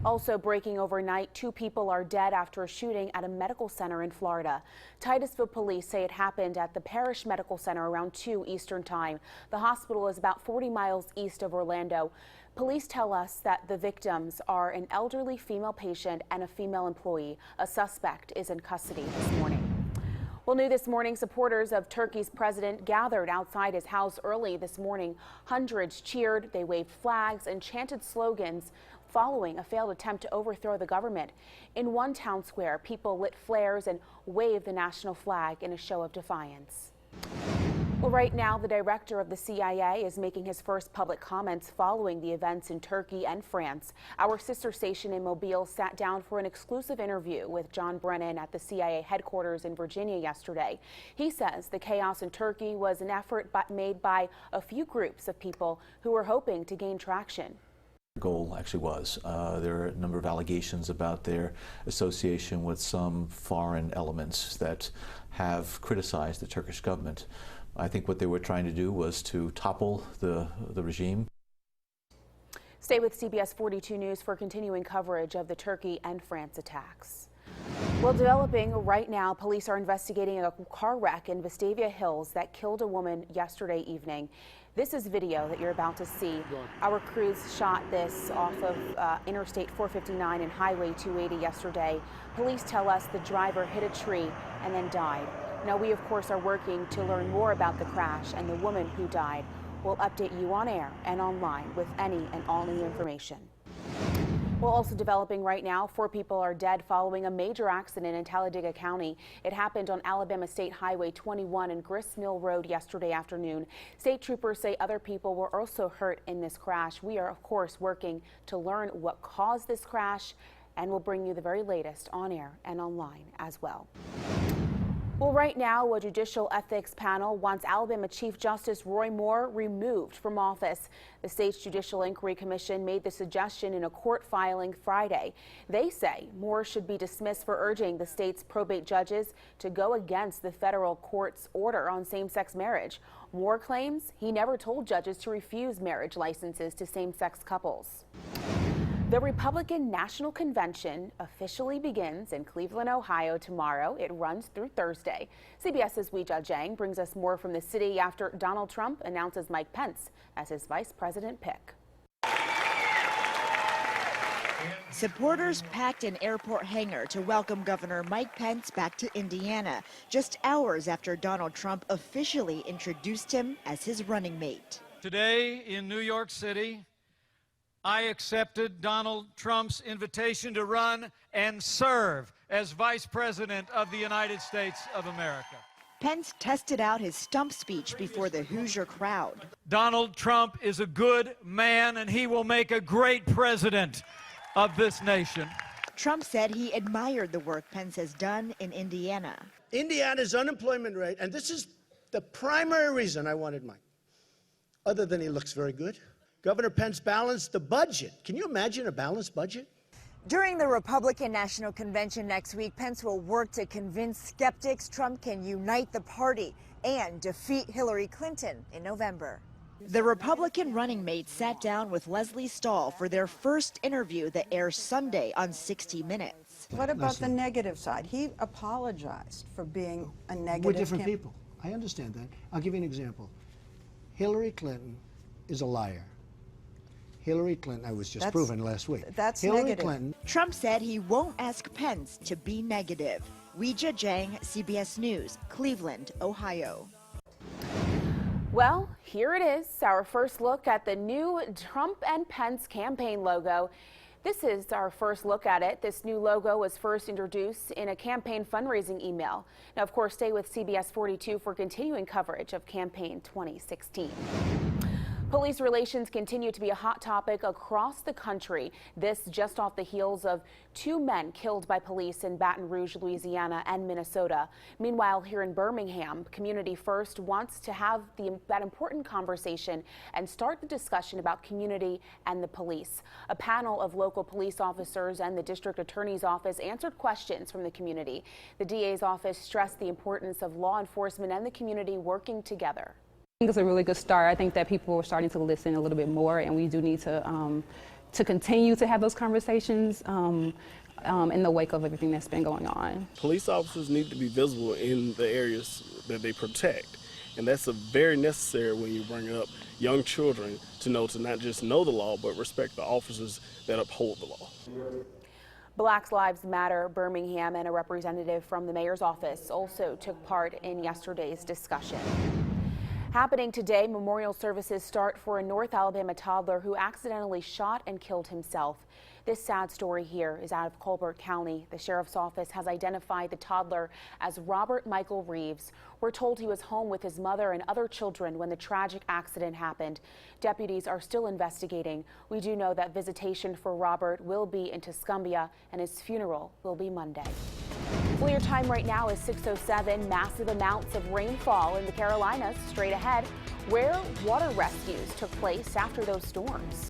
Also breaking overnight, 2 people are dead after a shooting at a medical center in Florida. Titusville police say it happened at the Parish Medical Center around 2 Eastern time. The hospital is about 40 miles east of Orlando. Police tell us that the victims are an elderly female patient and a female employee. A suspect is in custody this morning. Well, new this morning, supporters of Turkey's president gathered outside his house early this morning. Hundreds cheered, they waved flags and chanted slogans following a failed attempt to overthrow the government. In one town square, people lit flares and waved the national flag in a show of defiance. Well, right now, the director of the CIA is making his first public comments following the events in Turkey and France. Our sister station in Mobile sat down for an exclusive interview with John Brennan at the CIA headquarters in Virginia yesterday. He says the chaos in Turkey was an effort made by a few groups of people who were hoping to gain traction. Goal actually was. There are a number of allegations about their association with some foreign elements that have criticized the Turkish government. I think what they were trying to do was to topple the regime. Stay with CBS 42 News for continuing coverage of the Turkey and France attacks. Well, developing right now, police are investigating a car wreck in Vestavia Hills that killed a woman yesterday evening. This is video that you're about to see. Our crews shot this off of Interstate 459 and Highway 280 yesterday. Police tell us the driver hit a tree and then died. Now, we, of course, are working to learn more about the crash and the woman who died. We'll update you on air and online with any and all new information. Well, also developing right now, 4 people are dead following a major accident in Talladega County. It happened on Alabama State Highway 21 and Grist Mill Road yesterday afternoon. State troopers say other people were also hurt in this crash. We are, of course, working to learn what caused this crash, and we'll bring you the very latest on air and online as well. Well, right now, a judicial ethics panel wants Alabama Chief Justice Roy Moore removed from office. The state's Judicial Inquiry Commission made the suggestion in a court filing Friday. They say Moore should be dismissed for urging the state's probate judges to go against the federal court's order on same-sex marriage. Moore claims he never told judges to refuse marriage licenses to same-sex couples. The Republican National Convention officially begins in Cleveland, Ohio tomorrow. It runs through Thursday. CBS's Weijia Jiang brings us more from the city after Donald Trump announces Mike Pence as his vice president pick. Supporters packed an airport hangar to welcome Governor Mike Pence back to Indiana, just hours after Donald Trump officially introduced him as his running mate. Today in New York City, I accepted Donald Trump's invitation to run and serve as Vice President of the United States of America. Pence tested out his stump speech before the Hoosier crowd. Donald Trump is a good man, and he will make a great president of this nation. Trump said he admired the work Pence has done in Indiana. Indiana's unemployment rate, and this is the primary reason I wanted Mike, other than he looks very good. Governor Pence balanced the budget. Can you imagine a balanced budget? During the Republican National Convention next week, Pence will work to convince skeptics Trump can unite the party and defeat Hillary Clinton in November. The Republican running mates sat down with Leslie Stahl for their first interview that airs Sunday on 60 Minutes. What about the negative side? He apologized for being a negative. We're different people. I understand that. I'll give you an example. Hillary Clinton is a liar. Hillary Clinton, I was just proven last week. That's Hillary negative. Clinton. Trump said he won't ask Pence to be negative. Weijia Jiang, CBS News, Cleveland, Ohio. Well, here it is, our first look at the new Trump and Pence campaign logo. This is our first look at it. This new logo was first introduced in a campaign fundraising email. Now, of course, stay with CBS 42 for continuing coverage of campaign 2016. Police relations continue to be a hot topic across the country. This just off the heels of 2 men killed by police in Baton Rouge, Louisiana and Minnesota. Meanwhile, here in Birmingham, Community First wants to have that important conversation and start the discussion about community and the police. A panel of local police officers and the district attorney's office answered questions from the community. The DA's office stressed the importance of law enforcement and the community working together. I think it's a really good start. I think that people are starting to listen a little bit more, and we do need to to continue to have those conversations in the wake of everything that's been going on. Police officers need to be visible in the areas that they protect, and that's very necessary when you bring up young children to not just know the law, but respect the officers that uphold the law. Black Lives Matter Birmingham and a representative from the mayor's office also took part in yesterday's discussion. Happening today, memorial services start for a North Alabama toddler who accidentally shot and killed himself. This sad story here is out of Colbert County. The sheriff's office has identified the toddler as Robert Michael Reeves. We're told he was home with his mother and other children when the tragic accident happened. Deputies are still investigating. We do know that visitation for Robert will be in Tuscumbia and his funeral will be Monday. Well, your time right now is 6:07. Massive amounts of rainfall in the Carolinas. Straight ahead, where water rescues took place after those storms.